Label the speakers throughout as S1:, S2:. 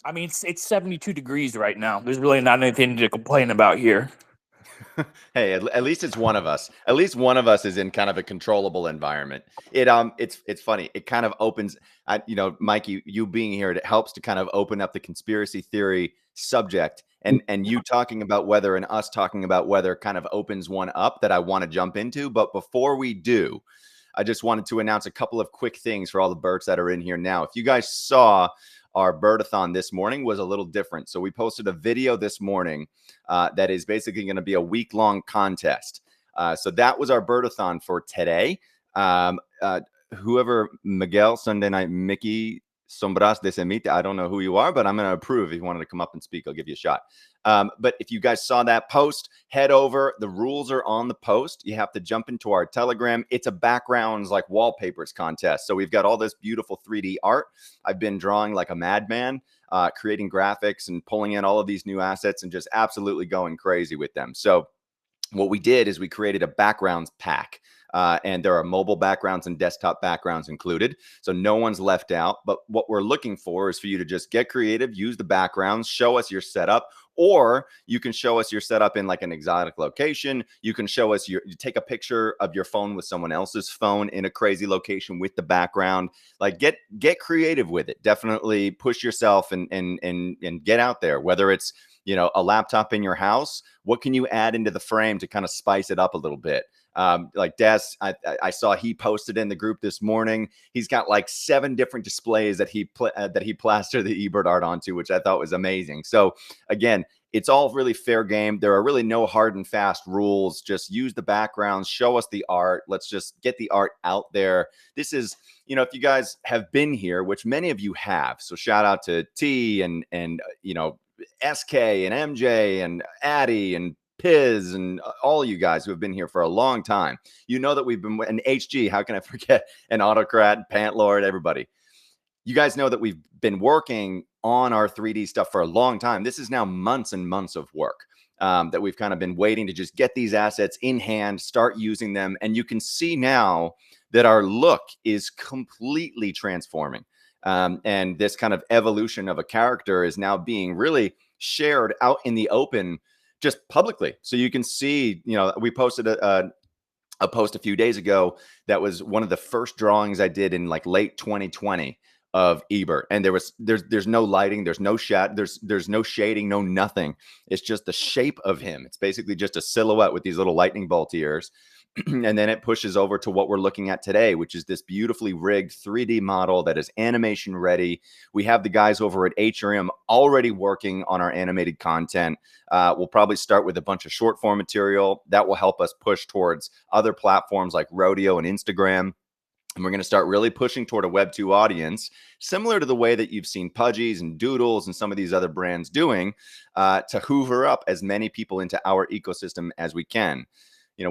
S1: I mean, it's 72 degrees right now. There's really not anything to complain about here.
S2: Hey, at least it's one of us. At least one of us is in kind of a controllable environment. It's funny. It kind of opens, Mikey, you being here, it helps to kind of open up the conspiracy theory subject, and you talking about weather and us talking about weather kind of opens one up that I want to jump into. But before we do, I just wanted to announce a couple of quick things for all the Berts that are in here now. If you guys saw our Birdathon this morning was a little different. So we posted a video this morning that is basically going to be a week-long contest. So that was our Birdathon for today. Whoever, Miguel, Sunday Night Mickey, Sombras de Semita, I don't know who you are, but I'm going to approve. If you wanted to come up and speak, I'll give you a shot. But if you guys saw that post, head over. The rules are on the post. You have to jump into our Telegram. It's a backgrounds like wallpapers contest. So we've got all this beautiful 3D art. I've been drawing like a madman, creating graphics and pulling in all of these new assets and just absolutely going crazy with them. So what we did is we created a backgrounds pack. And there are mobile backgrounds and desktop backgrounds included. So no one's left out. But what we're looking for is for you to just get creative, use the backgrounds, show us your setup, or you can show us your setup in like an exotic location. You can show us you take a picture of your phone with someone else's phone in a crazy location with the background. Like get creative with it. Definitely push yourself and get out there, whether it's, a laptop in your house. What can you add into the frame to kind of spice it up a little bit? Like Des, I saw he posted in the group this morning. He's got like 7 different displays that he plastered the eBird art onto, which I thought was amazing. So again, it's all really fair game. There are really no hard and fast rules. Just use the backgrounds, show us the art. Let's just get the art out there. This is, if you guys have been here, which many of you have, so shout out to T and SK and MJ and Addy and Piz and all you guys who have been here for a long time. You know that we've been, and HG, how can I forget, and Autocrat, Pantlord, everybody. You guys know that we've been working on our 3D stuff for a long time. This is now months and months of work that we've kind of been waiting to just get these assets in hand, start using them. And you can see now that our look is completely transforming. And this kind of evolution of a character is now being really shared out in the open, just publicly. So you can see, we posted a post a few days ago that was one of the first drawings I did in like late 2020 of eBird, and there's no lighting, there's no there's no shading, no nothing. It's just the shape of him. It's basically just a silhouette with these little lightning bolt ears. And then it pushes over to what we're looking at today, which is this beautifully rigged 3D model that is animation ready. We have the guys over at HRM already working on our animated content. We'll probably start with a bunch of short form material that will help us push towards other platforms like Rodeo and Instagram. And we're going to start really pushing toward a Web 2 audience, similar to the way that you've seen Pudgies and Doodles and some of these other brands doing, to hoover up as many people into our ecosystem as we can.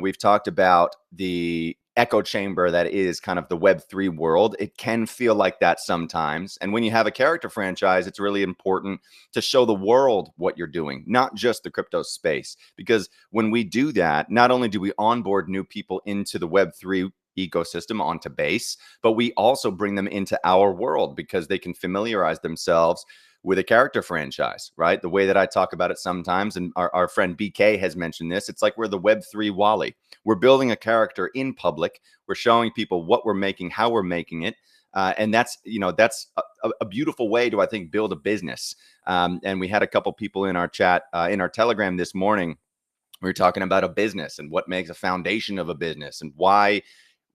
S2: We've talked about the echo chamber that is kind of the Web3 world. It can feel like that sometimes. And when you have a character franchise, it's really important to show the world what you're doing, not just the crypto space. Because when we do that, not only do we onboard new people into the Web3 ecosystem onto base, but we also bring them into our world because they can familiarize themselves with a character franchise, right? The way that I talk about it sometimes, and our friend BK has mentioned this, it's like we're the Web3 Wally. We're building a character in public. We're showing people what we're making, how we're making it. And that's a beautiful way to, I think, build a business. And we had a couple people in our chat, in our Telegram this morning. We were talking about a business and what makes a foundation of a business and why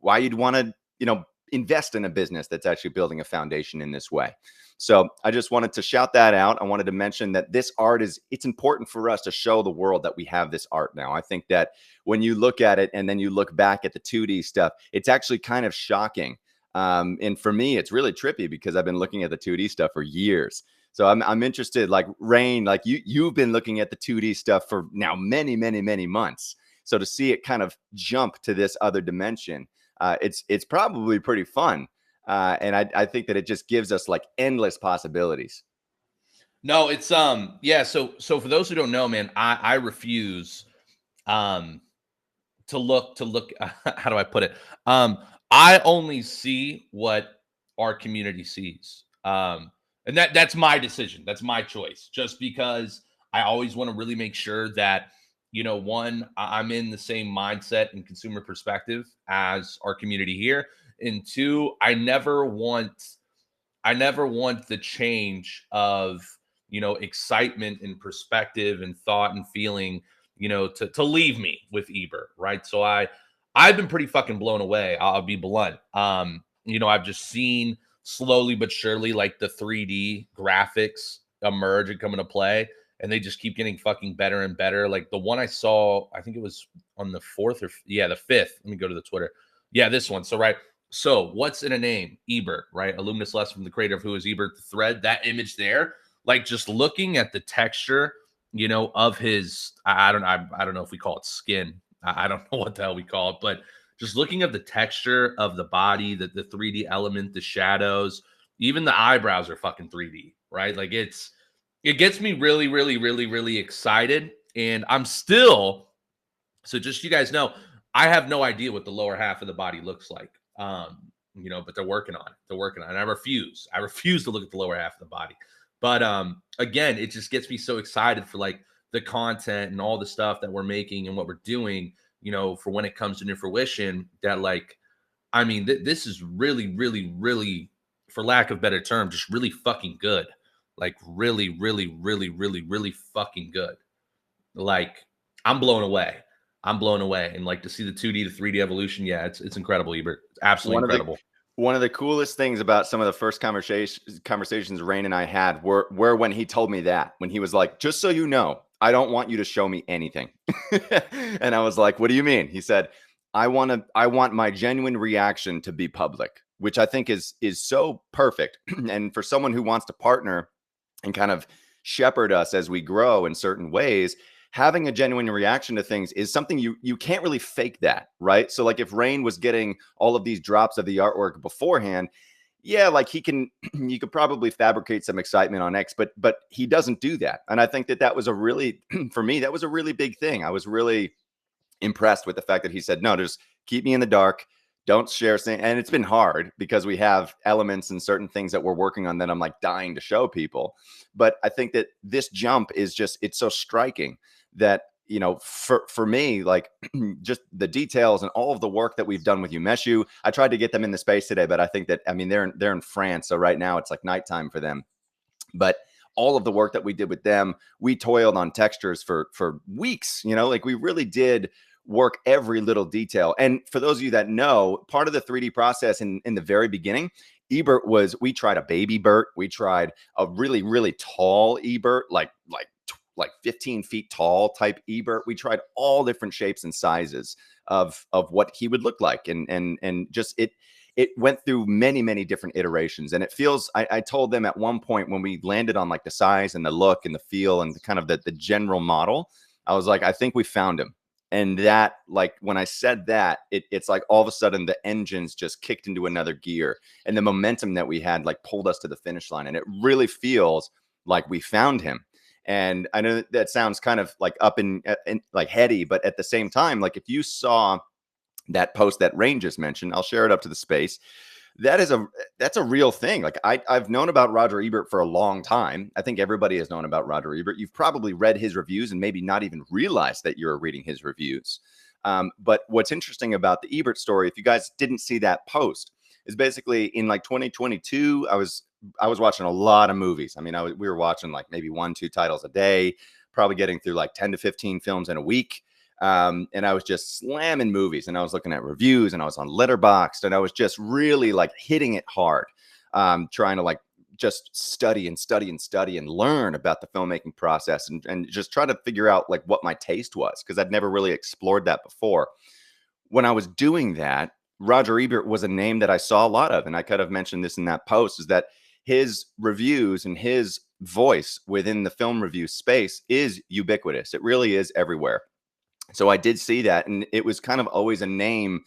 S2: you'd want to, invest in a business that's actually building a foundation in this way. So I just wanted to shout that out. I wanted to mention that this art it's important for us to show the world that we have this art now. I think that when you look at it and then you look back at the 2D stuff, it's actually kind of shocking. And for me, it's really trippy because I've been looking at the 2D stuff for years. So I'm interested, like Rain, like you've been looking at the 2D stuff for now many, many, many months. So to see it kind of jump to this other dimension, it's probably pretty fun. And I think that it just gives us like endless possibilities.
S3: No, it's yeah. So for those who don't know, man, I refuse to look how do I put it? I only see what our community sees. And that's my decision. That's my choice. Just because I always want to really make sure that, you know, one, I'm in the same mindset and consumer perspective as our community here. And two, I never want the change of, you know, excitement and perspective and thought and feeling, you know, to leave me with Ebert, right? So I've been pretty fucking blown away. I'll be blunt. You know, I've just seen slowly but surely like the 3D graphics emerge and come into play, and they just keep getting fucking better and better. Like the one I saw, I think it was on the 4th or the 5th. Let me go to the Twitter. Yeah, this one. So right. So what's in a name? Ebert, right? Alumnus lesson from the creator of Who is Ebert, the thread, that image there, like just looking at the texture, you know, of his, I don't know if we call it skin. I don't know what the hell we call it, but just looking at the texture of the body, the 3D element, the shadows, even the eyebrows are fucking 3D, right? Like it gets me really, really, really, really excited. And I'm still, so just so you guys know, I have no idea what the lower half of the body looks like. You know, but they're working on it. They're working on it. And I refuse to look at the lower half of the body. But again, it just gets me so excited for like the content and all the stuff that we're making and what we're doing, you know, for when it comes to new fruition, that like, I mean, this is really, really, really, for lack of better term, just really fucking good. Like really, really, really, really, really fucking good. Like I'm blown away. I'm blown away. And like to see the 2D to 3D evolution, yeah, it's incredible, Ebert. It's absolutely incredible.
S2: One of the coolest things about some of the first conversations Rain and I had were when he told me that, when he was like, just so you know, I don't want you to show me anything. And I was like, what do you mean? He said, I want my genuine reaction to be public, which I think is so perfect. And for someone who wants to partner and kind of shepherd us as we grow in certain ways, having a genuine reaction to things is something you can't really fake that, right? So like if Rain was getting all of these drops of the artwork beforehand, yeah, like you could probably fabricate some excitement on X, but he doesn't do that. And I think that was a really, for me, that was a really big thing. I was really impressed with the fact that he said, no, just keep me in the dark. Don't share things. And it's been hard because we have elements and certain things that we're working on that I'm like dying to show people. But I think that this jump is just, it's so striking that, you know, for me, like just the details and all of the work that we've done with Umeshu. I tried to get them in the space today, but I think that, I mean, they're in France. So right now it's like nighttime for them. But all of the work that we did with them, we toiled on textures for weeks, you know, like we really did work every little detail. And for those of you that know, part of the 3D process in the very beginning, Ebert we tried a baby Bert. We tried a really, really tall Ebert, like 15 feet tall type Ebert. We tried all different shapes and sizes of what he would look like. And just it went through many, many different iterations. And it feels, I told them at one point when we landed on like the size and the look and the feel and the kind of the general model, I was like, I think we found him. And that, like, when I said that, it's like all of a sudden the engines just kicked into another gear and the momentum that we had like pulled us to the finish line. And it really feels like we found him. And I know that sounds kind of like up in like heady, but at the same time, like if you saw that post that Rain just mentioned, I'll share it up to the space. That's a real thing. Like I've known about Roger Ebert for a long time. I think everybody has known about Roger Ebert. You've probably read his reviews and maybe not even realized that you're reading his reviews. But what's interesting about the Ebert story, if you guys didn't see that post, is basically in like 2022, I was watching a lot of movies. I mean, we were watching like maybe 1-2 titles a day, probably getting through like 10 to 15 films in a week. And I was just slamming movies and I was looking at reviews and I was on Letterboxd and I was just really like hitting it hard, trying to like just study and learn about the filmmaking process and just try to figure out like what my taste was, because I'd never really explored that before. When I was doing that, Roger Ebert was a name that I saw a lot of. And I could have mentioned this in that post, is that his reviews and his voice within the film review space is ubiquitous. It really is everywhere. So I did see that, and it was kind of always a name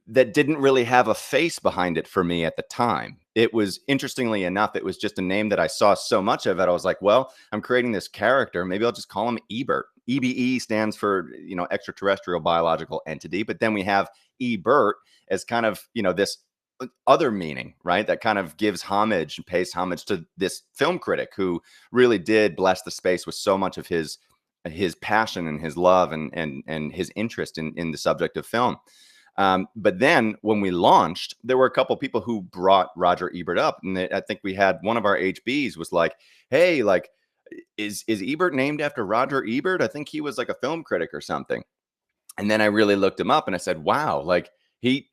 S2: that didn't really have a face behind it for me at the time. It was, interestingly enough, it was just a name that I saw so much of it. I was like, well, I'm creating this character. Maybe I'll just call him Ebert. EBE stands for, you know, extraterrestrial biological entity. But then we have Ebert as kind of, you know, this other meaning, right? That kind of gives homage and pays homage to this film critic who really did bless the space with so much of his passion and his love and his interest in the subject of film. But then when we launched, there were a couple people who brought Roger Ebert up, and I think we had one of our HBs was like, "Hey, like, is Ebert named after Roger Ebert? I think he was like a film critic or something." And then I really looked him up, and I said, "Wow, like he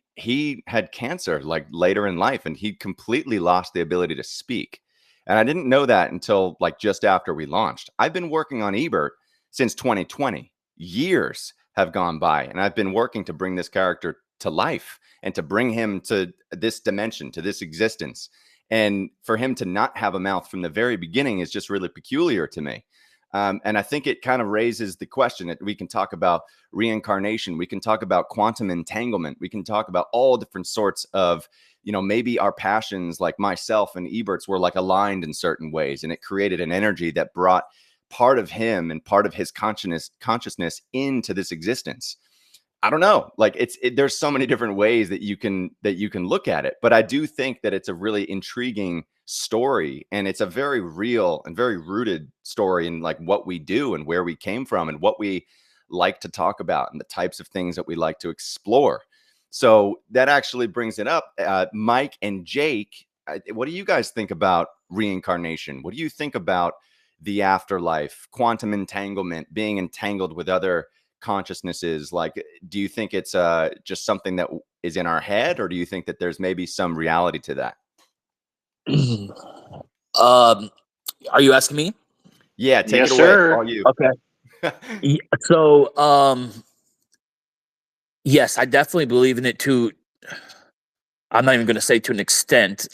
S2: had cancer like later in life, and he completely lost the ability to speak." And I didn't know that until like just after we launched. I've been working on Ebert since 2020. Years have gone by, and I've been working to bring this character to life and to bring him to this dimension, to this existence. And for him to not have a mouth from the very beginning is just really peculiar to me. And I think it kind of raises the question that we can talk about reincarnation. We can talk about quantum entanglement. We can talk about all different sorts of, maybe our passions, like myself and Ebert's, were like aligned in certain ways. And it created an energy that brought part of him and part of his consciousness into this existence. I don't know. Like there's so many different ways that you can look at it, but I do think that it's a really intriguing story, and it's a very real and very rooted story in like what we do and where we came from and what we like to talk about and the types of things that we like to explore. So that actually brings it up. Mike and Jake, what do you guys think about reincarnation? What do you think about the afterlife, quantum entanglement, being entangled with other consciousnesses? Like, do you think it's just something that is in our head, or do you think that there's maybe some reality to that?
S1: Are you asking me?
S2: Yeah, take
S4: Yes,
S2: it away.
S4: sir.
S2: All you.
S1: Okay. So, yes, I definitely believe in it too. I'm not even going to say to an extent.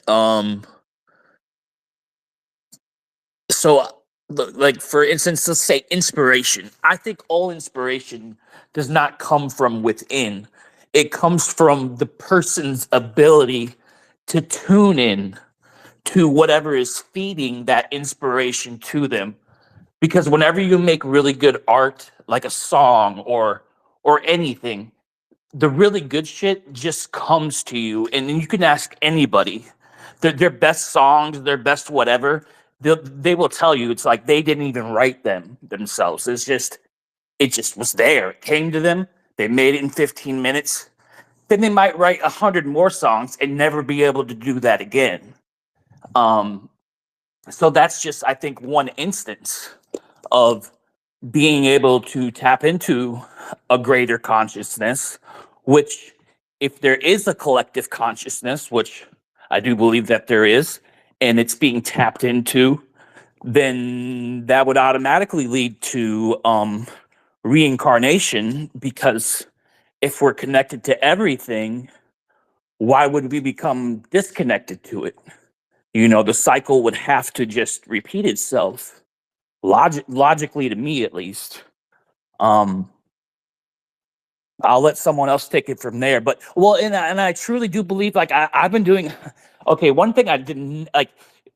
S1: So, like, for instance, let's say inspiration. I think all inspiration does not come from within. It comes from the person's ability to tune in to whatever is feeding that inspiration to them. Because whenever you make really good art, like a song or anything, the really good shit just comes to you, and then you can ask anybody their best songs, their best whatever. They will tell you it's like they didn't even write them themselves. It just was there. It came to them. They made it in 15 minutes. Then they might write 100 more songs and never be able to do that again. So that's just, I think, one instance of being able to tap into a greater consciousness, which, if there is a collective consciousness, which I do believe that there is, and it's being tapped into, then that would automatically lead to reincarnation, because if we're connected to everything, why would we become disconnected to it? The cycle would have to just repeat itself, logically, to me at least. I'll let someone else take it from there. But and I truly do believe, like, I've been doing. Okay, one thing I didn't like.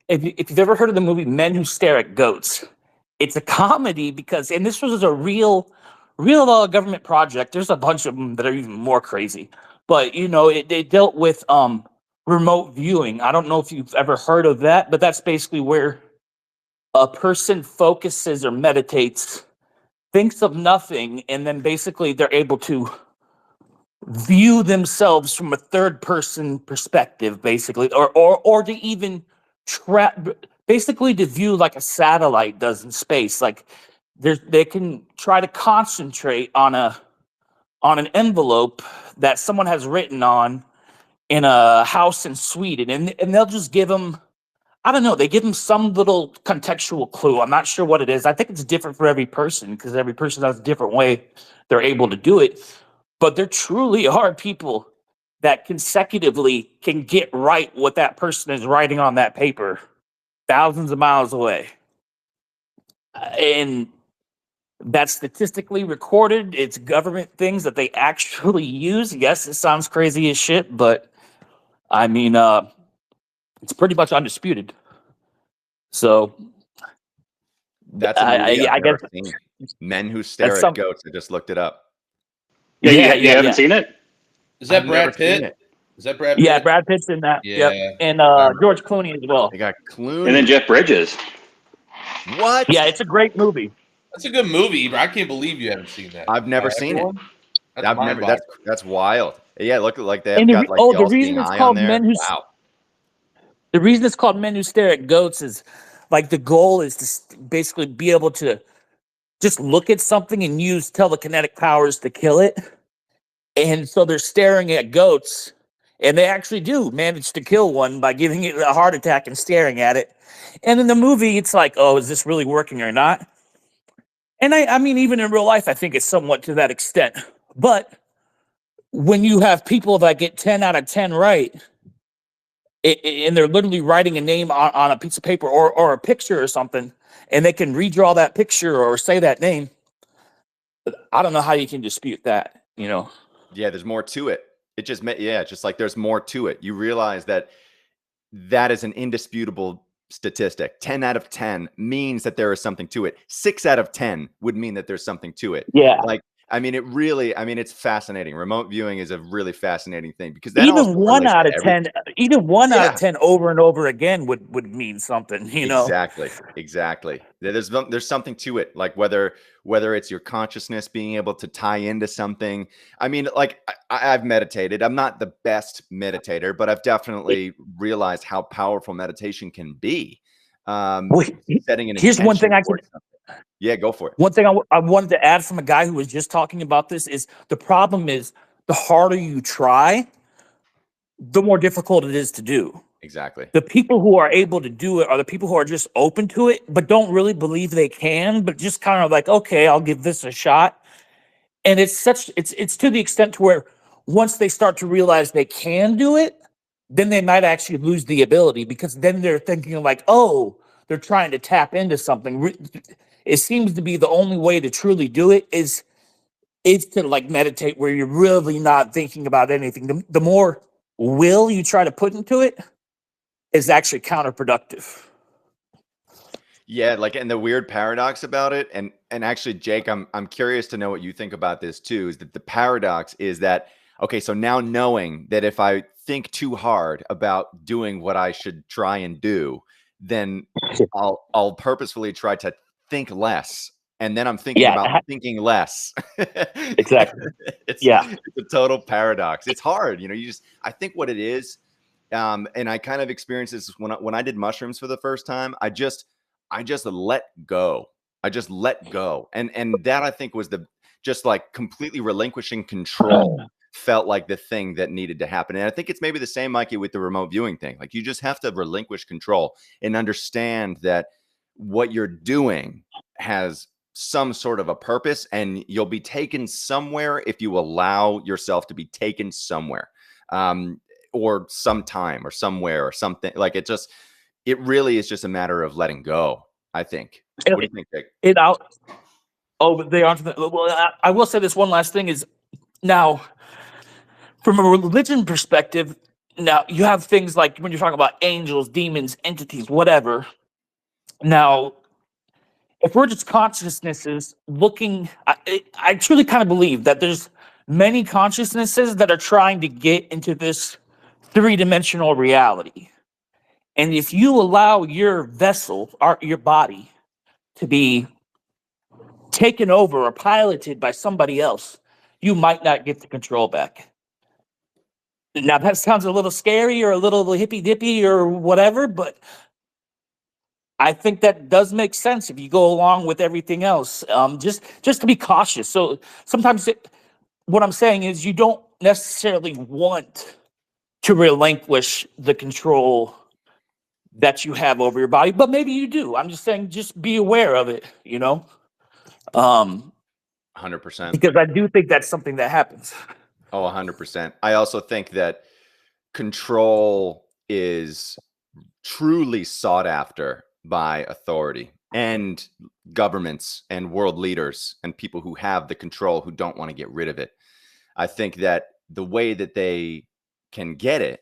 S1: If you've ever heard of the movie Men Who Stare at Goats, it's a comedy and this was a real government project. There's a bunch of them that are even more crazy, but they dealt with remote viewing. I don't know if you've ever heard of that, but that's basically where a person focuses or meditates, thinks of nothing, and then basically they're able to view themselves from a third person perspective, basically, or to even basically to view like a satellite does in space. Like they can try to concentrate on an envelope that someone has written on in a house in Sweden, and they'll just give them, I don't know, they give them some little contextual clue. I'm not sure what it is. I think it's different for every person, because every person has a different way they're able to do it. But there truly are people that consecutively can get right what that person is writing on that paper thousands of miles away. And that's statistically recorded. It's government things that they actually use. Yes, it sounds crazy as shit, but I mean, it's pretty much undisputed. So
S2: That's a movie I've never
S1: guess
S2: seen. Men Who Stare at Goats. I just looked it up.
S4: Yeah, you haven't seen it?
S3: Is that
S2: I've never
S3: Brad
S2: seen
S3: Pitt?
S2: it.
S3: Is that Brad Pitt?
S1: Yeah, Brad Pitt's in that.
S3: Yeah.
S1: Yep. And
S3: remember.
S1: George Clooney as well.
S2: They got Clooney.
S4: And then Jeff Bridges.
S2: What?
S1: Yeah, it's a great movie.
S3: That's a good movie, but I can't believe you haven't seen that.
S2: I've never seen it.
S3: That's
S2: I've never. That's wild. Yeah, look like they've
S1: And
S2: got like
S1: the
S2: the
S1: reason
S2: all-seeing
S1: it's
S2: eye on
S1: called
S2: there.
S1: Men Who
S2: Wow.
S1: The reason it's called Men Who Stare at Goats is like the goal is to basically be able to just look at something and use telekinetic powers to kill it. And so they're staring at goats, and they actually do manage to kill one by giving it a heart attack and staring at it. And in the movie, it's like, oh, is this really working or not? And I mean, even in real life, I think it's somewhat to that extent. But when you have people that get 10 out of 10 right, and they're literally writing a name on a piece of paper or a picture or something, and they can redraw that picture or say that name, I don't know how you can dispute that, you know?
S2: Yeah, there's more to it. It just just like there's more to it. You realize that that is an indisputable statistic. 10 out of 10 means that there is something to it. 6 out of 10 would mean that there's something to it.
S1: Yeah.
S2: Like, I mean, it's fascinating. Remote viewing is a really fascinating thing because that also
S1: Even 1
S2: relates
S1: out
S2: to
S1: of
S2: everything.
S1: 10, even 1 out
S2: Yeah.
S1: of 10 over and over again would mean something, you know?
S2: Exactly. There's something to it, like whether it's your consciousness being able to tie into something. I mean, like I've meditated. I'm not the best meditator, but I've definitely realized how powerful meditation can be. Setting an
S1: Here's one thing I can.
S2: Yeah, go for it.
S1: One thing I wanted to add from a guy who was just talking about this is the problem is the harder you try, the more difficult it is to do.
S2: Exactly.
S1: The people who are able to do it are the people who are just open to it, but don't really believe they can, but just kind of like, okay, I'll give this a shot. And it's to the extent to where once they start to realize they can do it, then they might actually lose the ability because then they're thinking like, oh, they're trying to tap into something. It seems to be the only way to truly do it is to like meditate where you're really not thinking about anything. The more will you try to put into it is actually counterproductive.
S2: Yeah, like, and the weird paradox about it, and actually, Jake, I'm curious to know what you think about this too. Is that the paradox is that okay? So now knowing that if I think too hard about doing what I should try and do, then I'll purposefully try to think less, and then I'm thinking about thinking less.
S1: Exactly.
S2: It's a total paradox. It's hard, you know. I think what it is, and I kind of experienced this when I did mushrooms for the first time. I just let go. I just let go. And that I think was just like completely relinquishing control felt like the thing that needed to happen. And I think it's maybe the same, Mikey, with the remote viewing thing. Like you just have to relinquish control and understand that what you're doing has some sort of a purpose and you'll be taken somewhere if you allow yourself to be taken somewhere, or sometime or somewhere or something. Like it really is just a matter of letting go, I think. What do you think, Jake?
S1: But they aren't. Well, I will say this one last thing is now, from a religion perspective, now you have things like when you're talking about angels, demons, entities, whatever. Now, if we're just consciousnesses looking, I truly kind of believe that there's many consciousnesses that are trying to get into this three-dimensional reality. And if you allow your vessel, your body, to be taken over or piloted by somebody else, you might not get the control back. Now, that sounds a little scary or a little hippy-dippy or whatever, but I think that does make sense if you go along with everything else. Just to be cautious. So sometimes what I'm saying is you don't necessarily want to relinquish the control that you have over your body, but maybe you do. I'm just saying, just be aware of it, you know?
S2: 100%.
S1: Because I do think that's something that happens.
S2: Oh, 100%. I also think that control is truly sought after by authority and governments and world leaders and people who have the control who don't want to get rid of it. I think that the way that they can get it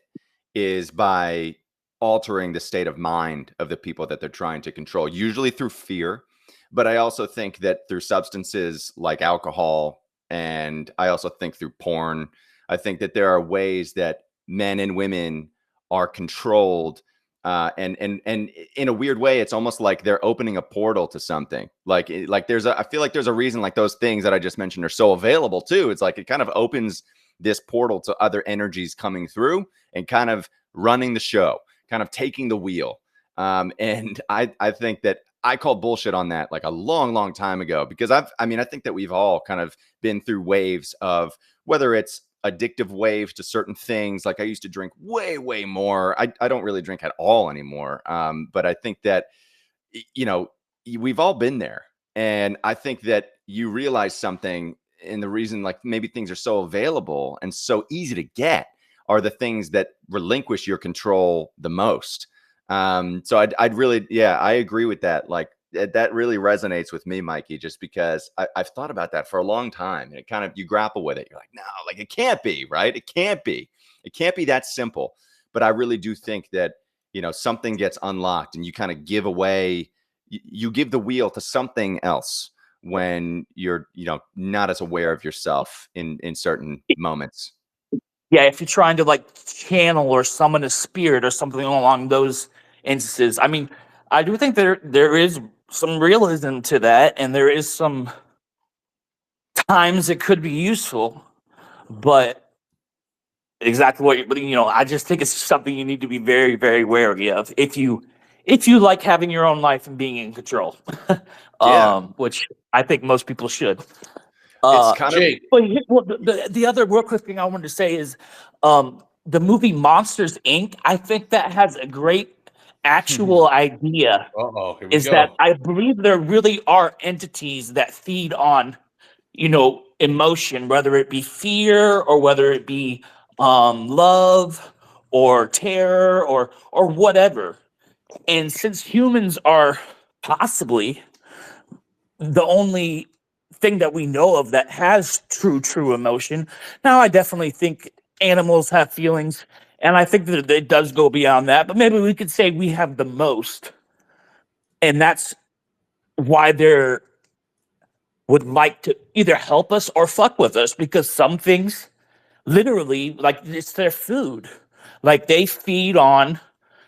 S2: is by altering the state of mind of the people that they're trying to control, usually through fear. But I also think that through substances like alcohol, and I also think through porn, I think that there are ways that men and women are controlled. And in a weird way, it's almost like they're opening a portal to something. Like I feel like there's a reason like those things that I just mentioned are so available too. It's like it kind of opens this portal to other energies coming through and kind of running the show, kind of taking the wheel. And I think that I called bullshit on that like a long time ago, because I think that we've all kind of been through waves of, whether it's addictive waves to certain things. Like I used to drink way more. I don't really drink at all anymore. But I think that, you know, we've all been there. And I think that you realize something, and the reason like maybe things are so available and so easy to get are the things that relinquish your control the most. So I'd really, yeah, I agree with that. Like that really resonates with me, Mikey, just because I've thought about that for a long time, and it kind of, you grapple with it. You're like, no, like it can't be, right? It can't be that simple. But I really do think that, you know, something gets unlocked and you kind of give away, you give the wheel to something else when you're, you know, not as aware of yourself in certain moments.
S1: Yeah, if you're trying to like channel or summon a spirit or something along those instances. I mean, I do think there is some realism to that, and there is some times it could be useful, but exactly what you know, I just think it's something you need to be very wary of if you like having your own life and being in control.
S2: Yeah.
S1: Which I think most people should.
S2: It's kind of,
S3: Jake,
S1: But well, the other real quick thing I wanted to say is the movie Monsters Inc. I think that has a great actual idea.
S3: uh-oh, here we
S1: Is that
S3: go.
S1: I believe there really are entities that feed on, you know, emotion, whether it be fear or whether it be love or terror or whatever. And since humans are possibly the only thing that we know of that has true emotion. Now, I definitely think animals have feelings, and I think that it does go beyond that. But maybe we could say we have the most, and that's why they're would like to either help us or fuck with us, because some things literally, like, it's their food. Like they feed on,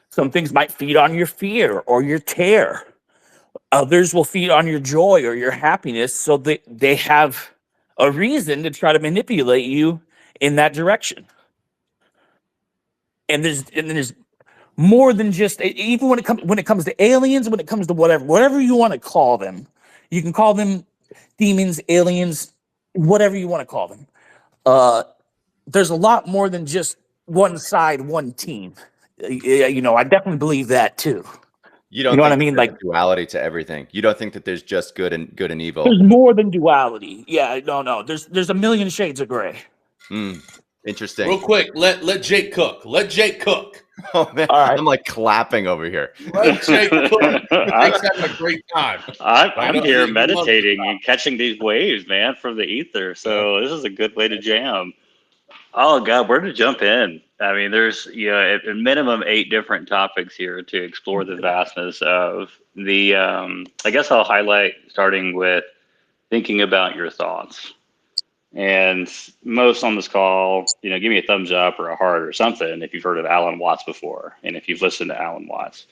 S1: some things might feed on your fear or your terror. Others will feed on your joy or your happiness, so they have a reason to try to manipulate you in that direction. And there's more than just, even when it comes to aliens, when it comes to whatever you want to call them. You can call them demons, aliens, whatever you want to call them. There's a lot more than just one side, one team. You know, I definitely believe that too.
S2: you
S1: You
S2: don't
S1: know what I
S2: think that
S1: mean?
S2: there's
S1: Like,
S2: a duality to everything. You don't think that there's just good and evil.
S1: there's more than duality. Yeah, no. There's a million shades of gray.
S2: Interesting.
S3: Real quick, let Jake cook. Let Jake cook.
S2: Oh man,
S1: All right.
S2: I'm like clapping over here.
S3: Let Jake cook. Jake's having a great time.
S4: I'm here
S3: He loves
S4: meditating
S3: this
S4: and catching these waves, man, from the ether. So this is a good way to jam. Oh God, where to jump in? I mean, there's at minimum 8 different topics here to explore the vastness of the. I guess I'll highlight starting with thinking about your thoughts. And most on this call, give me a thumbs up or a heart or something if you've heard of Alan Watts before, and if you've listened to Alan Watts,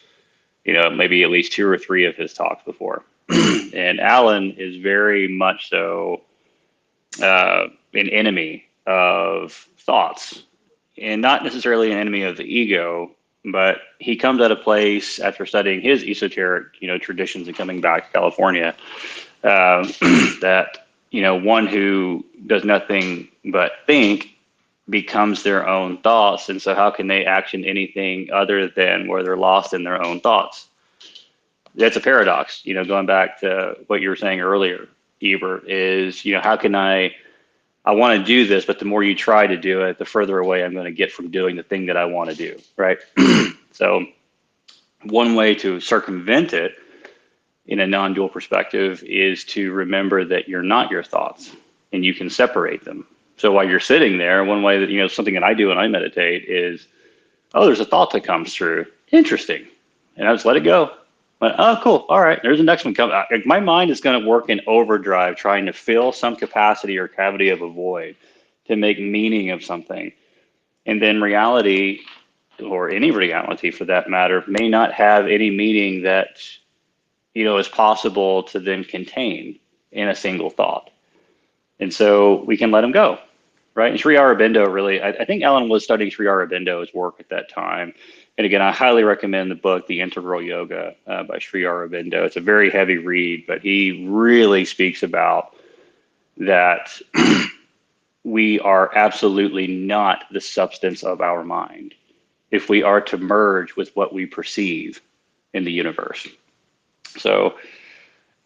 S4: maybe at least 2 or 3 of his talks before. And Alan is very much so an enemy of thoughts, and not necessarily an enemy of the ego, but he comes at a place after studying his esoteric, traditions and coming back to California, that one who does nothing but think becomes their own thoughts, and so how can they action anything other than where they're lost in their own thoughts? That's a paradox. Going back to what you were saying earlier, Ebert, is how can I want to do this, but the more you try to do it, the further away I'm going to get from doing the thing that I want to do, right? So one way to circumvent it in a non-dual perspective is to remember that you're not your thoughts and you can separate them. So while you're sitting there, one way that, something that I do when I meditate is, oh, there's a thought that comes through. Interesting. And I just let it go. But, oh, cool. All right. There's the next one coming. My mind is going to work in overdrive, trying to fill some capacity or cavity of a void to make meaning of something. And then reality, or any reality for that matter, may not have any meaning that, is possible to then contain in a single thought. And so we can let them go, right? And Sri Aurobindo really, I think Ellen was studying Sri Aurobindo's work at that time. And again, I highly recommend the book, The Integral Yoga by Sri Aurobindo. It's a very heavy read, but he really speaks about that we are absolutely not the substance of our mind if we are to merge with what we perceive in the universe. So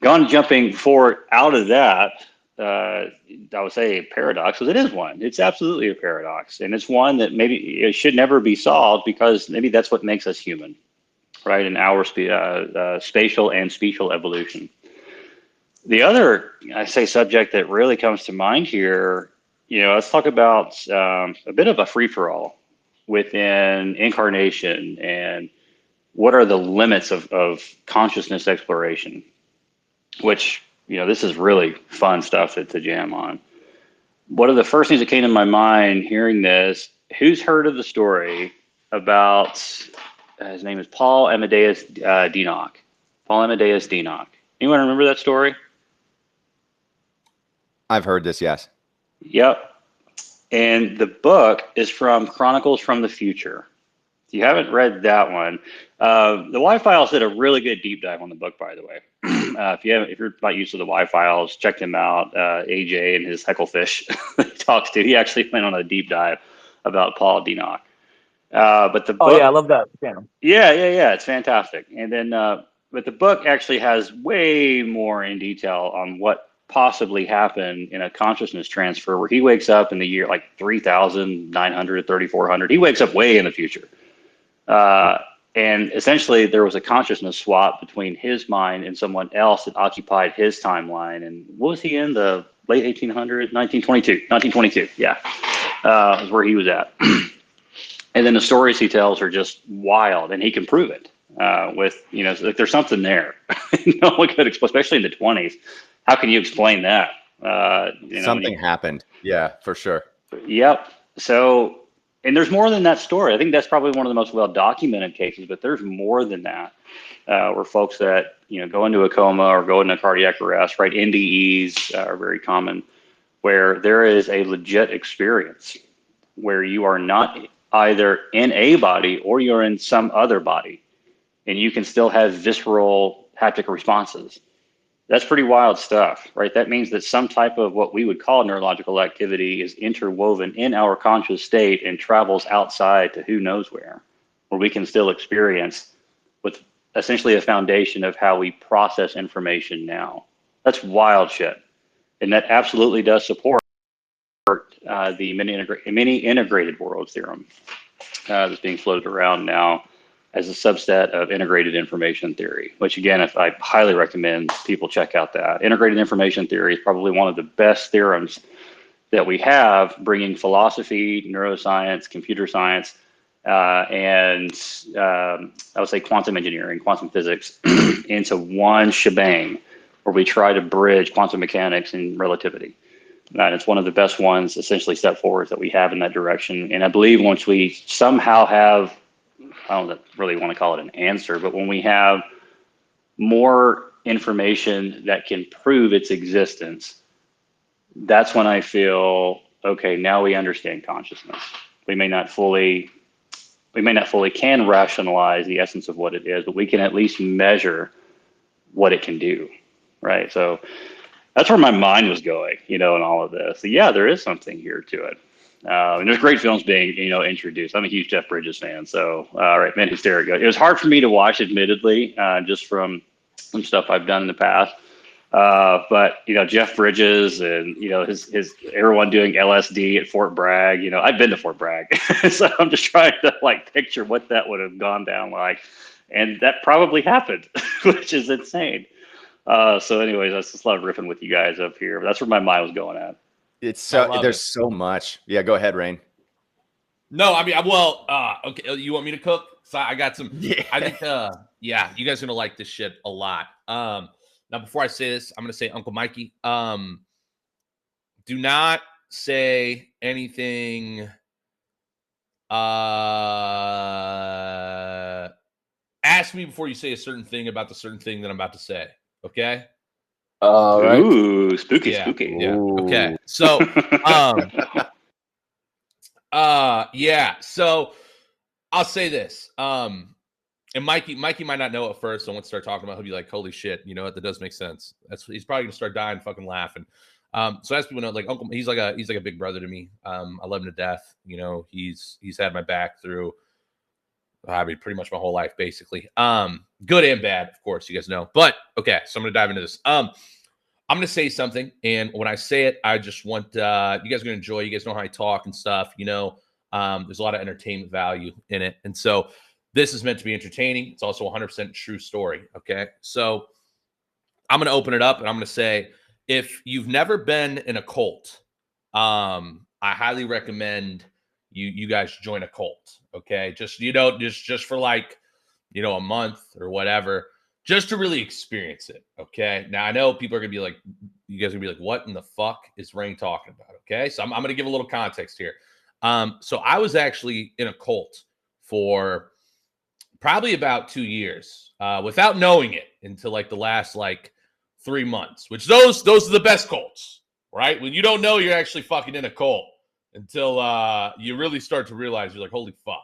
S4: jumping forward out of that, I would say a paradox, because it is one. It's absolutely a paradox. And it's one that maybe it should never be solved, because maybe that's what makes us human, right? In our spatial and special evolution. The other, I say, subject that really comes to mind here, let's talk about a bit of a free-for-all within incarnation, and what are the limits of consciousness exploration, which, this is really fun stuff to jam on. One of the first things that came to my mind hearing this, who's heard of the story about, his name is Paul Amadeus Dinock. Paul Amadeus Dinock. Anyone remember that story?
S2: I've heard this, yes.
S4: Yep. And the book is from Chronicles from the Future. If you haven't read that one, the Y-Files did a really good deep dive on the book, by the way. If you're not used to the Y-Files, check them out. AJ and his hecklefish talks to. He actually went on a deep dive about Paul Dinock. But the book,
S1: Oh yeah, I love that channel.
S4: yeah, it's fantastic. And then, but the book actually has way more in detail on what possibly happened in a consciousness transfer, where he wakes up in the year like 3,900, 3,400. He wakes up way in the future. And essentially there was a consciousness swap between his mind and someone else that occupied his timeline. And what was he in, the late 1800s, 1922? Yeah, is where he was at. And then the stories he tells are just wild, and he can prove it with, like there's something there. No one could explain, especially in the 20s. How can you explain that?
S2: Something happened. Yeah, for sure.
S4: Yep. So, and there's more than that story. I think that's probably one of the most well-documented cases, but there's more than that, where folks that, go into a coma or go into cardiac arrest, right? NDEs are very common, where there is a legit experience where you are not either in a body or you're in some other body, and you can still have visceral haptic responses. That's pretty wild stuff, right? That means that some type of what we would call neurological activity is interwoven in our conscious state and travels outside to who knows where we can still experience with essentially a foundation of how we process information now. That's wild shit. And that absolutely does support the many integrated worlds theorem that's being floated around now as a subset of integrated information theory, which again, if I highly recommend people check out that. Integrated information theory is probably one of the best theorems that we have, bringing philosophy, neuroscience, computer science, and I would say quantum engineering, quantum physics into one shebang, where we try to bridge quantum mechanics and relativity. And it's one of the best ones, essentially, step forwards that we have in that direction. And I believe once we somehow have, I don't really want to call it an answer, but when we have more information that can prove its existence, that's when I feel, okay, now we understand consciousness. We may not fully can rationalize the essence of what it is, but we can at least measure what it can do, right? So that's where my mind was going, in all of this. So yeah, there is something here to it. And there's great films being, introduced. I'm a huge Jeff Bridges fan. So, all right, Man Hysterical. It was hard for me to watch, admittedly, just from some stuff I've done in the past. But, Jeff Bridges and, his everyone doing LSD at Fort Bragg, I've been to Fort Bragg. So I'm just trying to picture what that would have gone down like. And that probably happened, which is insane. So anyways, I just love riffing with you guys up here. But that's where my mind was going at.
S2: It's there's so much. Yeah, go ahead, Rain.
S3: No, I mean, okay. You want me to cook? So I got some.
S2: Yeah.
S3: I think, yeah, you guys are gonna like this shit a lot. Now before I say this, I'm gonna say Uncle Mikey. Do not say anything Ask me before you say a certain thing about the certain thing that I'm about to say. Okay.
S1: All right.
S4: Ooh, spooky,
S3: Yeah.
S4: spooky.
S3: Yeah. Okay. So, yeah. So I'll say this. And Mikey might not know at first. So once I start talking about, he'll be like, "Holy shit!" You know what? That does make sense. He's probably gonna start dying, fucking laughing. So as people know, like Uncle, he's like a big brother to me. I love him to death. You know, he's had my back through, I mean, pretty much my whole life, basically. Good and bad, of course, you guys know. But okay, so I'm gonna dive into this. I'm gonna say something, and when I say it, I just want you guys are gonna enjoy. You guys know how I talk and stuff. You know, there's a lot of entertainment value in it, and so this is meant to be entertaining. It's also 100% true story. Okay, so I'm gonna open it up, and I'm gonna say, if you've never been in a cult, I highly recommend you guys join a cult. Okay, just just for like a month or whatever, just to really experience it. Okay. Now I know people are gonna be like, you guys are gonna be like, what in the fuck is Rain talking about? Okay. So I'm gonna give a little context here. So I was actually in a cult for probably about 2 years, without knowing it until like the last like 3 months, which those are the best cults, right? When you don't know you're actually fucking in a cult until you really start to realize you're like, holy fuck.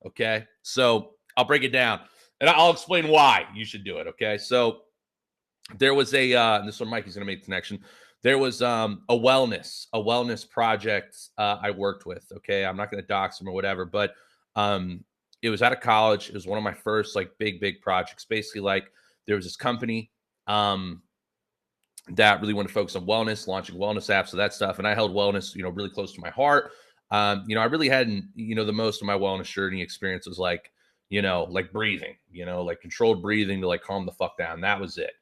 S3: Okay. So I'll break it down and I'll explain why you should do it. Okay. So there was and this one Mikey's gonna make the connection. There was a wellness project I worked with. Okay. I'm not gonna dox him or whatever, but it was out of college. It was one of my first like big projects. Basically, like there was this company that really wanted to focus on wellness, launching wellness apps, so that stuff. And I held wellness, really close to my heart. I really hadn't, the most of my wellness journey experience was like, like breathing, like controlled breathing to like calm the fuck down. That was it.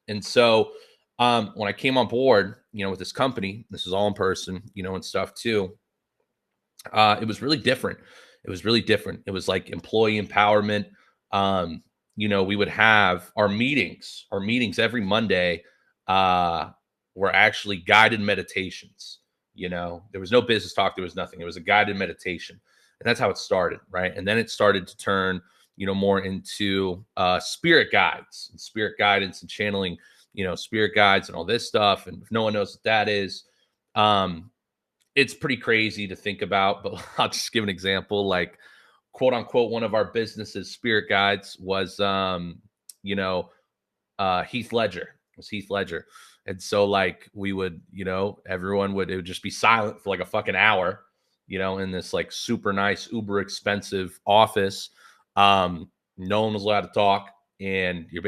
S3: And so when I came on board, with this company, this is all in person, and stuff too. It was really different. It was like employee empowerment. We would have our meetings every Monday were actually guided meditations. There was no business talk. There was nothing. It was a guided meditation. And that's how it started. Right. And then it started to turn, more into spirit guides and spirit guidance and channeling, spirit guides and all this stuff. And if no one knows what that is, it's pretty crazy to think about, but I'll just give an example. Like, quote unquote, one of our business's spirit guides was, Heath Ledger. It was Heath Ledger. And so, like, we would, it would just be silent for like a fucking hour, in this like super nice, uber expensive office. No one was allowed to talk. And you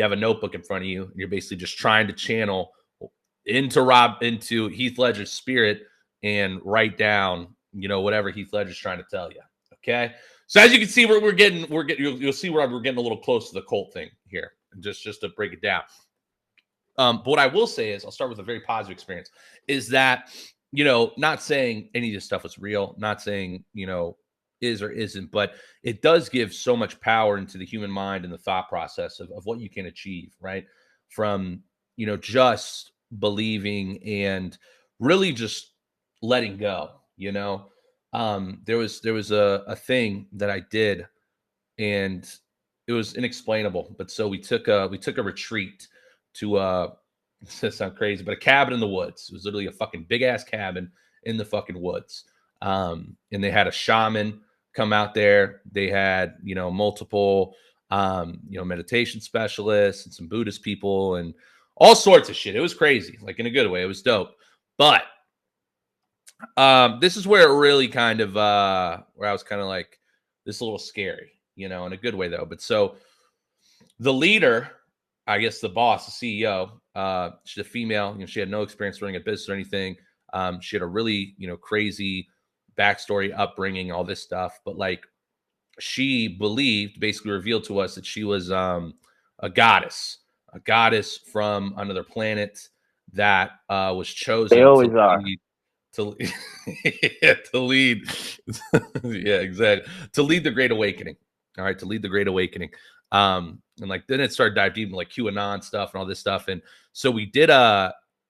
S3: have a notebook in front of you, and you're basically just trying to channel into Heath Ledger's spirit and write down, whatever Heath Ledger's trying to tell you. Okay. So as you can see, you'll see where we're getting a little close to the cult thing here, just to break it down. But what I will say is, I'll start with a very positive experience, is that, not saying any of this stuff is real, not saying, is or isn't, but it does give so much power into the human mind and the thought process of what you can achieve, right? From, just believing and really just letting go. There was a thing that I did, and it was inexplainable. But so we took a retreat to this sounds crazy, but a cabin in the woods. It was literally a fucking big ass cabin in the fucking woods. And they had a shaman come out there. They had, multiple meditation specialists and some Buddhist people and all sorts of shit. It was crazy, like in a good way. It was dope. But this is where it really kind of where I was kind of like, this is a little scary, in a good way though. But so the leader, I guess the boss, the CEO, she's a female. She had no experience running a business or anything. She had a really, crazy backstory, upbringing, all this stuff. But like, she believed, basically revealed to us, that she was a goddess from another planet that was chosen.
S1: They always are.
S3: To lead, yeah, exactly. To lead the Great Awakening. All right, to lead the Great Awakening. And like then it started dive deep into like QAnon stuff and all this stuff. And so we did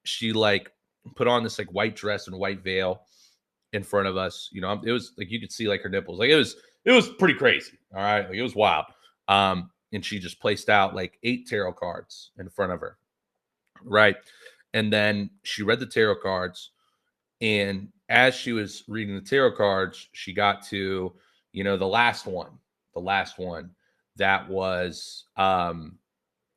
S3: she like put on this like white dress and white veil, in front of us. You know, it was like you could see like her nipples. Like it was pretty crazy. All right, like it was wild. And she just placed out like 8 tarot cards in front of her, right? And then she read the tarot cards, and as she was reading the tarot cards, she got to, you know, the last one that was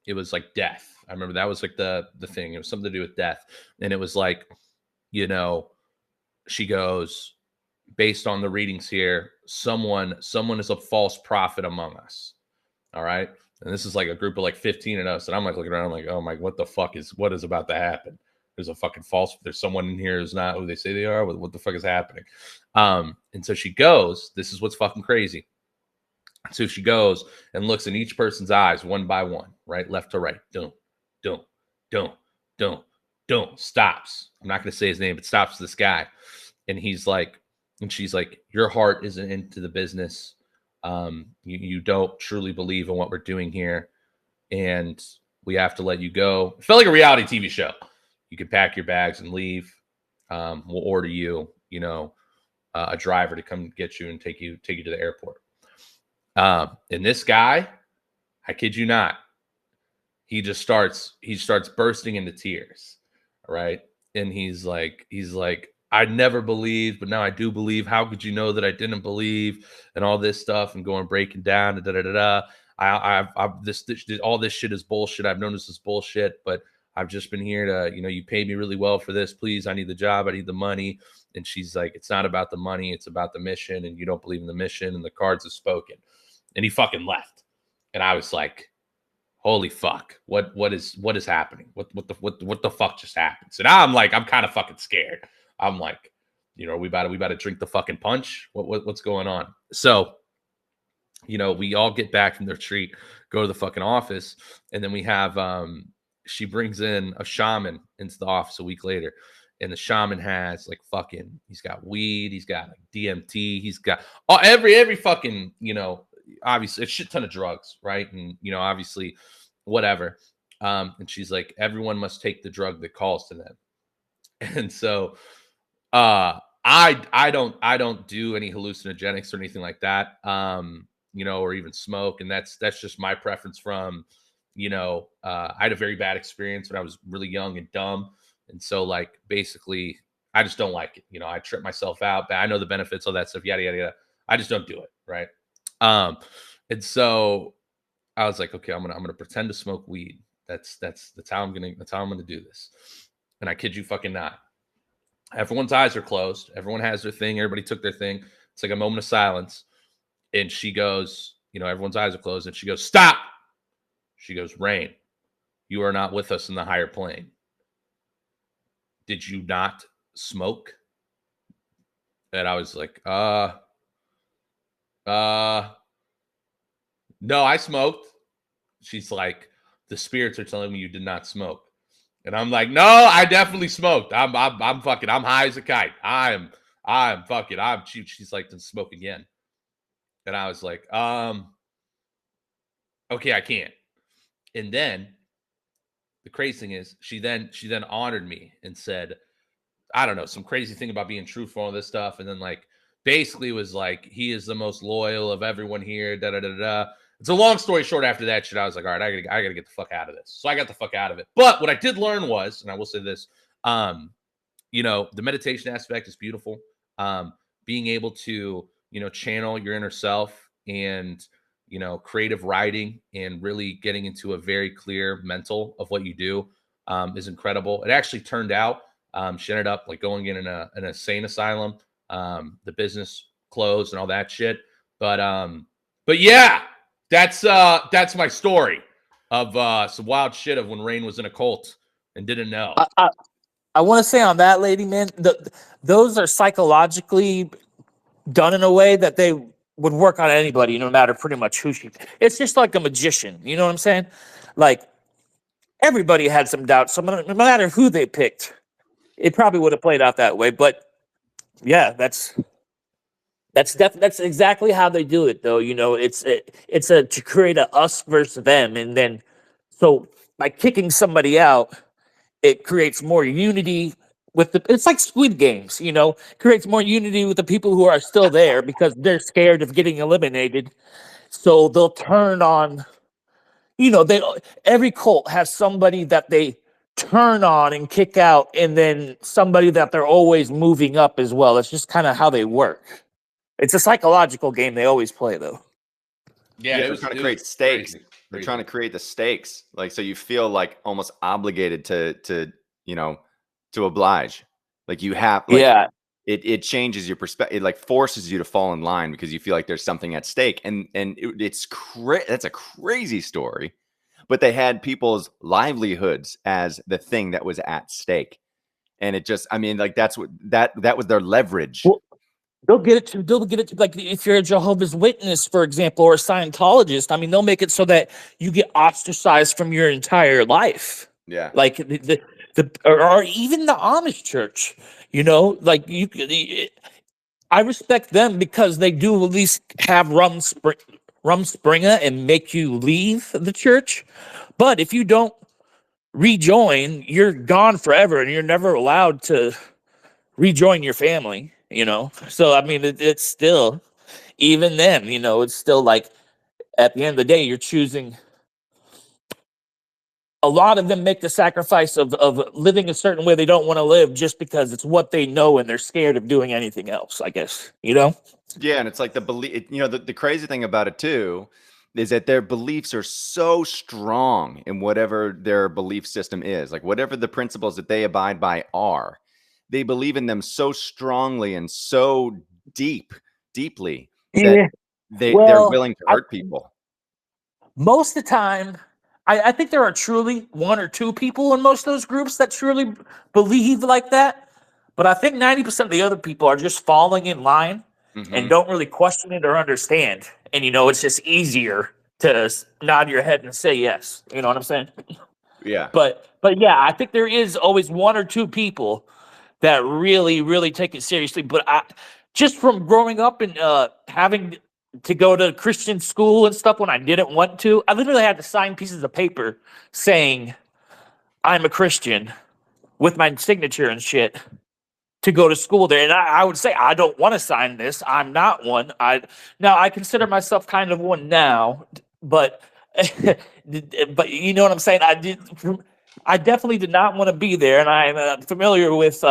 S3: it was like death. I remember that was like the thing. It was something to do with death, and it was like, you know, she goes, based on the readings here, someone is a false prophet among us. All right. And this is like a group of like 15 of us. And I'm like looking around, I'm like, oh my, what is about to happen? There's a fucking there's someone in here who's not who they say they are. What the fuck is happening? And so she goes, this is what's fucking crazy. So she goes and looks in each person's eyes one by one, right? Left to right. Don't. Stops. I'm not going to say his name, but stops this guy. And he's like, and she's like, your heart isn't into the business. You don't truly believe in what we're doing here, and we have to let you go. It felt like a reality TV show. You can pack your bags and leave. We'll order you, you know, a driver to come get you and take you to the airport. And this guy, I kid you not, he starts bursting into tears, right? And he's like, I never believed, but now I do believe. How could you know that I didn't believe? And all this stuff, and going breaking down, all this shit is bullshit. I've known this is bullshit, but I've just been here to, you know, you paid me really well for this. Please, I need the job. I need the money. And she's like, it's not about the money. It's about the mission. And you don't believe in the mission. And the cards have spoken. And he fucking left. And I was like, holy fuck, what is happening? What the fuck just happened? So now I'm kind of fucking scared. I'm like, you know, we about to drink the fucking punch. What's going on? So, you know, we all get back from the retreat, go to the fucking office, and then we have she brings in a shaman into the office a week later, and the shaman has like fucking, he's got weed, he's got like DMT, he's got every fucking, you know, obviously a shit ton of drugs, right? And you know, obviously, whatever. And she's like, everyone must take the drug that calls to them. And so I don't do any hallucinogenics or anything like that, you know, or even smoke. And that's just my preference from, you know, I had a very bad experience when I was really young and dumb. And so like, basically I just don't like it. You know, I trip myself out, but I know the benefits, all that stuff, yada, yada, yada. I just don't do it. Right. And so I was like, okay, I'm going to pretend to smoke weed. That's how I'm going to do this. And I kid you fucking not. Everyone's eyes are closed. Everyone has their thing. Everybody took their thing. It's like a moment of silence. And she goes, you know, everyone's eyes are closed. And she goes, stop. She goes, Rain, you are not with us in the higher plane. Did you not smoke? And I was like, no, I smoked. She's like, the spirits are telling me you did not smoke. And I'm like, no, I definitely smoked. I'm high as a kite. She's like, then smoke again. And I was like, okay, I can't. And then the crazy thing is she then honored me and said, I don't know, some crazy thing about being truthful and all this stuff. And then like, basically was like, he is the most loyal of everyone here. Da da da da. It's a long story short. After that shit, I was like, all right, I gotta get the fuck out of this. So I got the fuck out of it. But what I did learn was, and I will say this, you know, the meditation aspect is beautiful. Being able to, you know, channel your inner self and, you know, creative writing and really getting into a very clear mental of what you do is incredible. It actually turned out, she ended up like going in an insane asylum. The business closed and all that shit. But yeah, that's my story of some wild shit of when Rain was in a cult and didn't know.
S1: I want to say on that, lady, man, those are psychologically done in a way that they would work on anybody, no matter pretty much who she. It's just like a magician. You know what I'm saying? Like everybody had some doubts. So no matter who they picked, it probably would have played out that way. But yeah, that's exactly how they do it, though. You know, it's to create a us versus them, and then so by kicking somebody out, it creates more unity with the, it's like Squid Games, you know, creates more unity with the people who are still there because they're scared of getting eliminated. So they'll turn on, you know, they every cult has somebody that they turn on and kick out, and then somebody that they're always moving up as well. It's just kind of how they work. It's a psychological game they always play, though.
S3: Yeah,
S2: they're trying to create stakes.
S3: crazy.
S2: They're trying to create the stakes, like so you feel like almost obligated to you know to oblige. Like you have like
S1: Yeah,
S2: it changes your perspective. It like forces you to fall in line because you feel like there's something at stake, and that's a crazy story. But they had people's livelihoods as the thing that was at stake, and it just, I mean, like that's what that was their leverage.
S1: well, they'll get it to like if you're a Jehovah's Witness, for example, or a Scientologist. I mean, they'll make it so that you get ostracized from your entire life.
S2: Yeah,
S1: Like or even the Amish church, you know, like I respect them because they do at least have rumspringa and make you leave the church. But if you don't rejoin, you're gone forever, and you're never allowed to rejoin your family. You know, so I mean, it's still, even then, you know, it's still like at the end of the day, you're choosing. A lot of them make the sacrifice of living a certain way they don't want to live just because it's what they know and they're scared of doing anything else, I guess, you know?
S2: yeah, and it's like the belief. You know, the crazy thing about it too is that their beliefs are so strong in whatever their belief system is, like whatever the principles that they abide by are. They believe in them so strongly and so deeply that
S1: Yeah.
S2: they're
S1: Well,
S2: willing to hurt people.
S1: most of the time, I think there are truly one or two people in most of those groups that truly believe like that. But I think 90% of the other people are just falling in line and
S2: Mhm.
S1: don't really question it or understand. And, you know, it's just easier to nod your head and say yes. You know what I'm saying?
S2: Yeah.
S1: But yeah, I think there is always one or two people that really take it seriously. But I just from growing up and having to go to Christian school and stuff when I didn't want to, I literally had to sign pieces of paper saying I'm a Christian with my signature and shit to go to school there. And I would say I don't want to sign this. I'm not one. I consider myself kind of one now, but but you know what I'm saying. I definitely did not want to be there, and I'm familiar with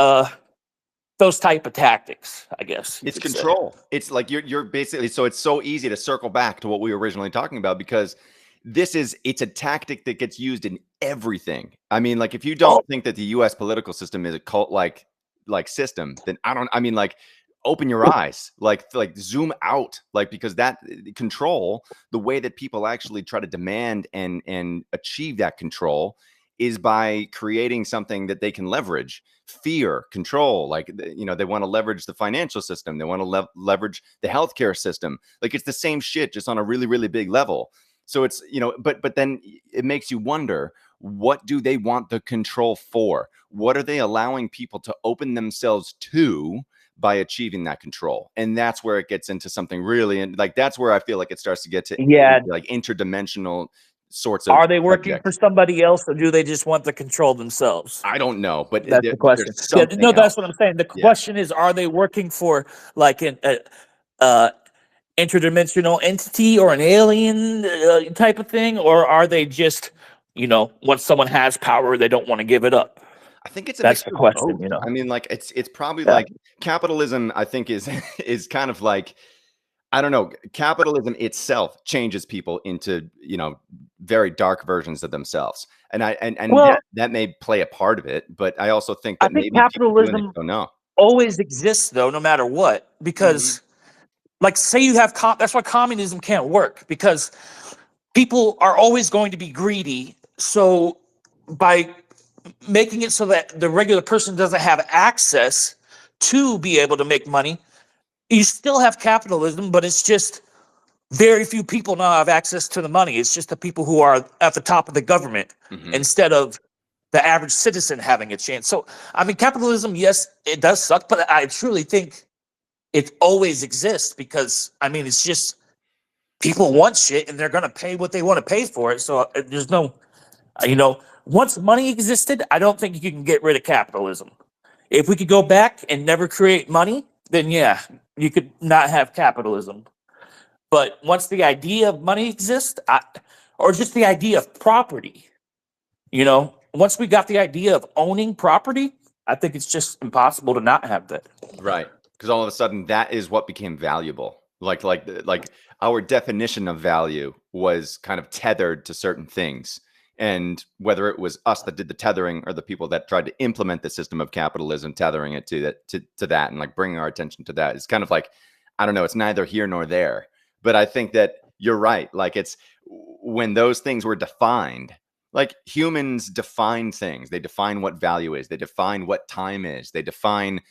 S1: those type of tactics, I guess.
S2: It's control. It's like you're basically, so it's so easy to circle back to what we were originally talking about because it's a tactic that gets used in everything. I mean, like if you don't think that the US political system is a cult like system, then I mean like open your eyes, like zoom out, like because that control, the way that people actually try to demand and achieve that control is by creating something that they can leverage. Fear, control, like you know, they want to leverage the financial system, they want to leverage the healthcare system. Like it's the same shit, just on a really big level. So it's, you know, but then it makes you wonder, what do they want the control for? What are they allowing people to open themselves to by achieving that control? And that's where it gets into something really, and like that's where I feel like it starts to get to like interdimensional sorts of
S1: Are they working
S2: subjects.
S1: for somebody else, or do they just want to control themselves?
S2: I don't know, but
S1: That's the question.
S2: Yeah,
S1: No, that's what I'm saying. The question is, are they working for like an interdimensional entity or an alien type of thing, or are they just, you know, once someone has power, they don't want to give it up?
S2: I think it's
S1: That's the question.
S2: both.
S1: You know,
S2: I mean, like it's probably like capitalism, I think is kind of like, I don't know, capitalism itself changes people into, you know, very dark versions of themselves. And that may play a part of it, but I also think that maybe
S1: capitalism
S2: don't know.
S1: always exists though, no matter what, because like say you have that's why communism can't work, because people are always going to be greedy. So by making it so that the regular person doesn't have access to be able to make money, you still have capitalism, but it's just very few people now have access to the money. It's just the people who are at the top of the government instead of the average citizen having a chance. So, I mean, capitalism, yes, it does suck, but I truly think it always exists because, I mean, it's just people want shit and they're going to pay what they want to pay for it. So there's no, you know, once money existed, I don't think you can get rid of capitalism. If we could go back and never create money, then yeah, you could not have capitalism. But once the idea of money exists, or just the idea of property, once we got the idea of owning property, I think it's just impossible to not have that.
S2: Right. Because all of a sudden that is what became valuable. Like our definition of value was kind of tethered to certain things. And whether it was us that did the tethering or the people that tried to implement the system of capitalism, tethering it to that and like bringing our attention to that, it's kind of like, I don't know, it's neither here nor there. But I think that you're right. Like it's when those things were defined, like humans define things. They define what value is. They define what time is. They define,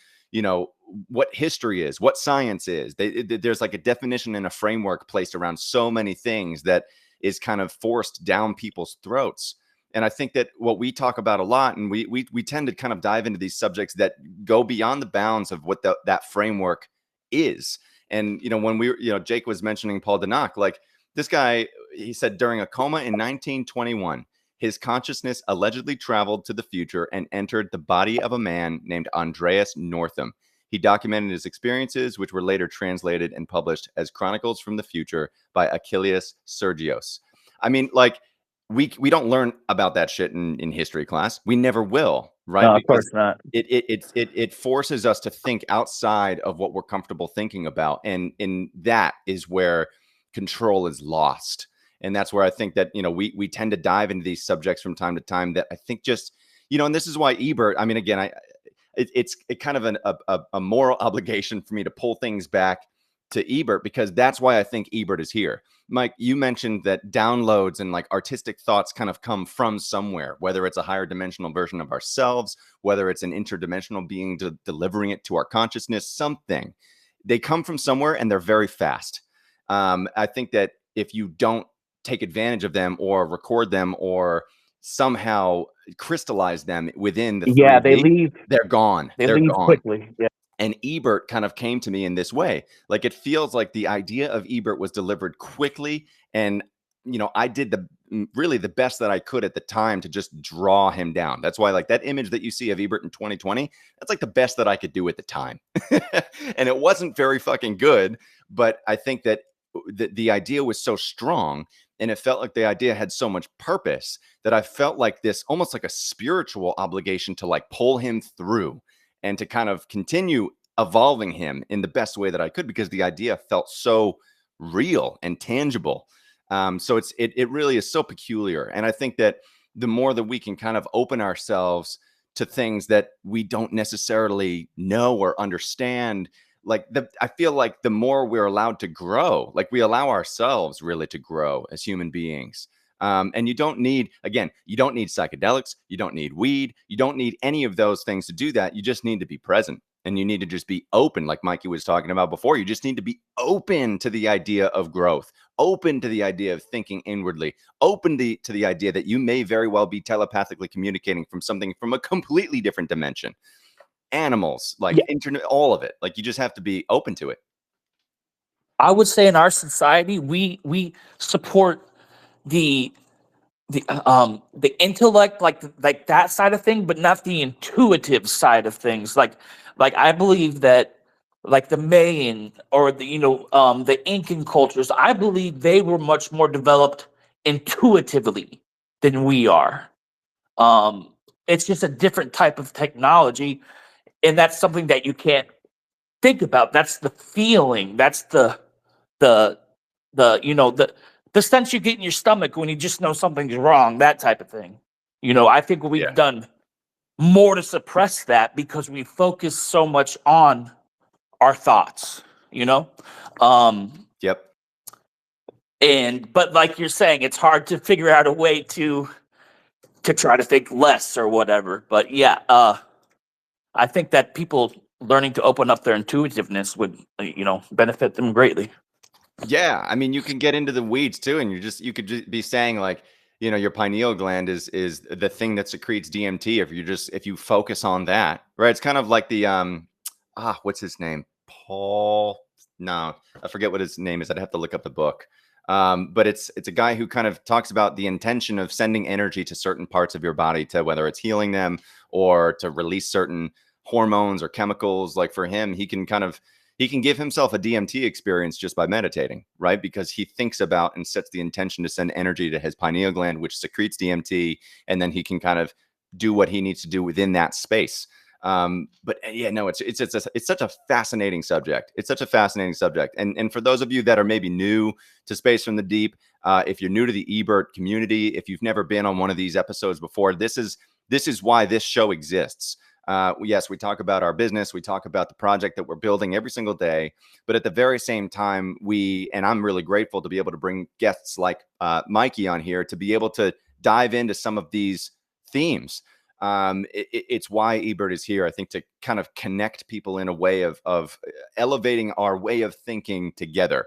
S2: what history is, what science is. There's like a definition and a framework placed around so many things that is kind of forced down people's throats. And I think that what we talk about a lot, and we tend to kind of dive into these subjects that go beyond the bounds of what that framework is. And, when Jake was mentioning Paul Dinac, like this guy, he said during a coma in 1921, his consciousness allegedly traveled to the future and entered the body of a man named Andreas Northam. He documented his experiences, which were later translated and published as Chronicles from the Future by Achilles Sergios. I mean, like, we don't learn about that shit in history class. We never will, right?
S1: No, of course not.
S2: It forces us to think outside of what we're comfortable thinking about. And that is where control is lost. And that's where I think that, we tend to dive into these subjects from time to time that I think just, and this is why Ebert, I mean, again, it's kind of a moral obligation for me to pull things back to Ebert, because that's why I think Ebert is here. Mike, you mentioned that downloads and like artistic thoughts kind of come from somewhere, whether it's a higher dimensional version of ourselves, whether it's an interdimensional being delivering it to our consciousness, something. They come from somewhere and they're very fast. I think that if you don't take advantage of them or record them or somehow crystallize them within the 3D,
S1: they leave.
S2: They're gone.
S1: They're
S2: gone
S1: quickly. Yeah.
S2: And Ebert kind of came to me in this way. Like it feels like the idea of Ebert was delivered quickly. And, I did the best that I could at the time to just draw him down. That's why like that image that you see of Ebert in 2020, that's like the best that I could do at the time. And it wasn't very fucking good, but I think that the idea was so strong and it felt like the idea had so much purpose that I felt like this almost like a spiritual obligation to like pull him through and to kind of continue evolving him in the best way that I could, because the idea felt so real and tangible. So it really is so peculiar. And I think that the more that we can kind of open ourselves to things that we don't necessarily know or understand, I feel like the more we're allowed to grow, like we allow ourselves really to grow as human beings. And you don't need psychedelics. You don't need weed. You don't need any of those things to do that. You just need to be present and you need to just be open. Like Mikey was talking about before, you just need to be open to the idea of growth, open to the idea of thinking inwardly, open to the idea that you may very well be telepathically communicating from a completely different dimension. Animals, like internet, all of it. Like you just have to be open to it.
S1: I would say in our society, we support the intellect, like that side of thing, but not the intuitive side of things. Like I believe that like the Mayan or the Incan cultures, I believe they were much more developed intuitively than we are. It's just a different type of technology. And that's something that you can't think about. That's the feeling. That's the sense you get in your stomach when you just know something's wrong, that type of thing. I think we've done more to suppress that because we focus so much on our thoughts, Yep. But like you're saying, it's hard to figure out a way to try to think less or whatever. But I think that people learning to open up their intuitiveness would, benefit them greatly.
S2: Yeah, I mean, you can get into the weeds too, and you could just be saying like, your pineal gland is the thing that secretes DMT. If you focus on that, right? It's kind of like the what's his name? Paul? No, I forget what his name is. I'd have to look up the book. But it's a guy who kind of talks about the intention of sending energy to certain parts of your body to whether it's healing them or to release certain hormones or chemicals. Like for him, he can give himself a DMT experience just by meditating, right? Because he thinks about and sets the intention to send energy to his pineal gland, which secretes DMT, and then he can kind of do what he needs to do within that space. But yeah, no, it's such a fascinating subject. It's such a fascinating subject. And for those of you that are maybe new to Space from the Deep, if you're new to the eBert community, if you've never been on one of these episodes before, this is why this show exists. Yes, we talk about our business. We talk about the project that we're building every single day. But at the very same time, and I'm really grateful to be able to bring guests like Mikey on here to be able to dive into some of these themes. It's why eBert is here, I think, to kind of connect people in a way of elevating our way of thinking together.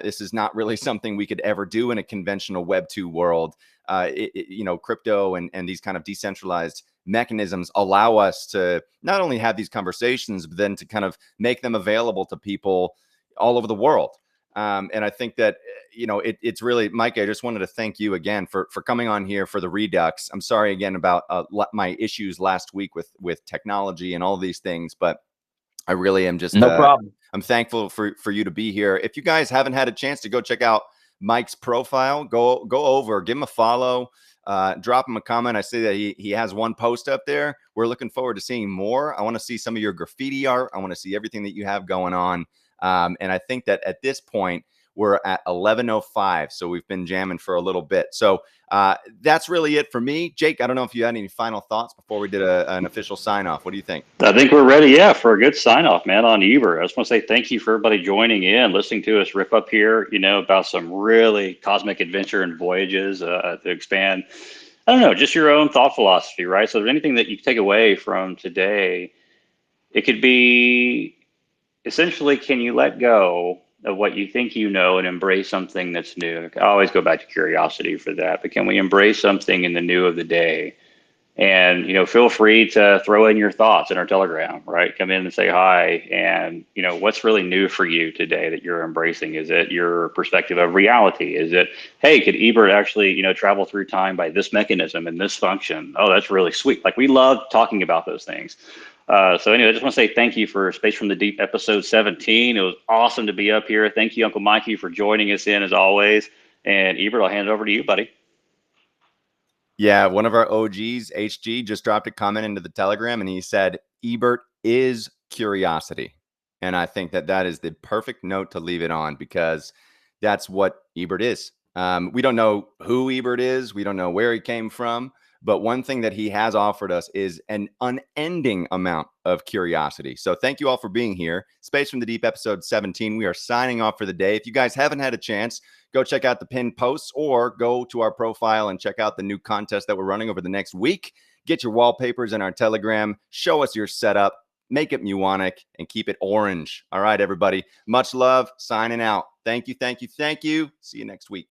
S2: This is not really something we could ever do in a conventional Web 2 world. Crypto and these kind of decentralized mechanisms allow us to not only have these conversations, but then to kind of make them available to people all over the world. And I think that, it's really, Mike, I just wanted to thank you again for coming on here for the Redux. I'm sorry again about my issues last week with technology and all these things, but I really am just,
S1: no problem.
S2: I'm thankful for you to be here. If you guys haven't had a chance to go check out Mike's profile, go over, give him a follow, drop him a comment. I see that he has one post up there. We're looking forward to seeing more. I want to see some of your graffiti art. I want to see everything that you have going on. And I think that at this point, we're at 11:05. So we've been jamming for a little bit. So that's really it for me. Jake, I don't know if you had any final thoughts before we did an official sign off. What do you think?
S4: I think we're ready, yeah, for a good sign off, man, on eBert. I just want to say thank you for everybody joining in, listening to us rip up here, about some really cosmic adventure and voyages to expand, I don't know, just your own thought philosophy, right? So if there's anything that you take away from today, it could be essentially, can you let go of what you think you know and embrace something that's new? I always go back to curiosity for that, but can we embrace something in the new of the day? And, feel free to throw in your thoughts in our Telegram, right? Come in and say hi. And, what's really new for you today that you're embracing? Is it your perspective of reality? Is it, hey, could eBert actually, travel through time by this mechanism and this function? Oh, that's really sweet. Like, we love talking about those things. So anyway, I just want to say thank you for Space from the Deep episode 17. It was awesome to be up here. Thank you, Uncle Mikey, for joining us in as always. And eBert, I'll hand it over to you, buddy.
S2: Yeah, one of our OGs, HG, just dropped a comment into the Telegram and he said, eBert is curiosity. And I think that is the perfect note to leave it on, because that's what eBert is. We don't know who eBert is. We don't know where he came from. But one thing that he has offered us is an unending amount of curiosity. So thank you all for being here. Space from the Deep episode 17. We are signing off for the day. If you guys haven't had a chance, go check out the pinned posts or go to our profile and check out the new contest that we're running over the next week. Get your wallpapers in our Telegram. Show us your setup. Make it muonic and keep it orange. All right, everybody. Much love. Signing out. Thank you, thank you, thank you. See you next week.